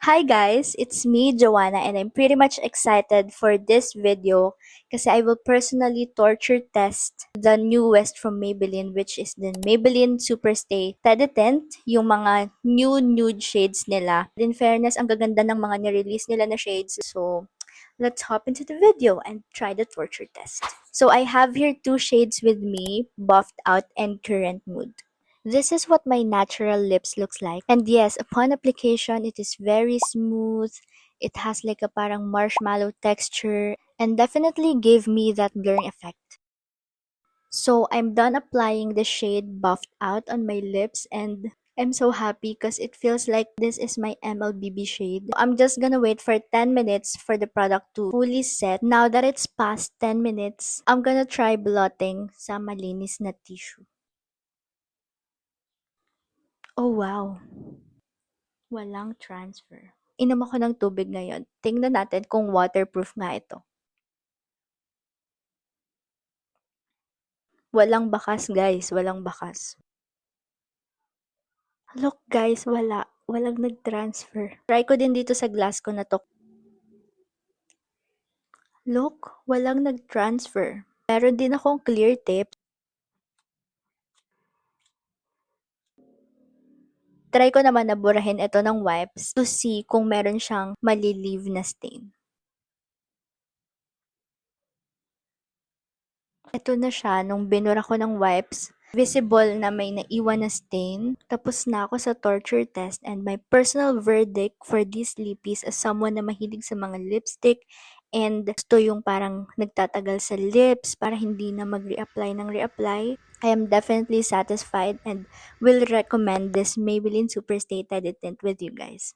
Hi guys, it's me Joanna and I'm pretty much excited for this video kasi I will personally torture test the newest from Maybelline, which is the Maybelline Superstay Teddy Tint, yung mga new nude shades nila. In fairness, ang gaganda ng mga nirelease nila na shades, so let's hop into the video and try the torture test. So I have here two shades with me, Buffed Out and Current Mood. This is what my natural lips looks like. And yes, upon application, it is very smooth. It has like a parang marshmallow texture and definitely gave me that blurring effect. So I'm done applying the shade Buffed Out on my lips and I'm so happy because it feels like this is my MLBB shade. I'm just gonna wait for 10 minutes for the product to fully set. Now that it's past 10 minutes, I'm gonna try blotting sa malinis na tissue. Oh wow! Walang transfer. Inom ako ng tubig ngayon. Tingnan natin kung waterproof nga ito. Walang bakas guys, walang bakas. Look guys, wala. Walang nag-transfer. Try ko din dito sa glass ko na to. Look, walang nag-transfer. Meron din akong clear tip. Try ko naman na burahin ito ng wipes to see kung meron siyang mali-leave na stain. Ito na siya, nung binura ko ng wipes, visible na may naiwan na stain. Tapos na ako sa torture test and my personal verdict for these lippies as someone na mahilig sa mga lipstick and gusto yung parang nagtatagal sa lips para hindi na mag-reapply ng reapply. I am definitely satisfied and will recommend this Maybelline Superstay Teddy Tint with you guys.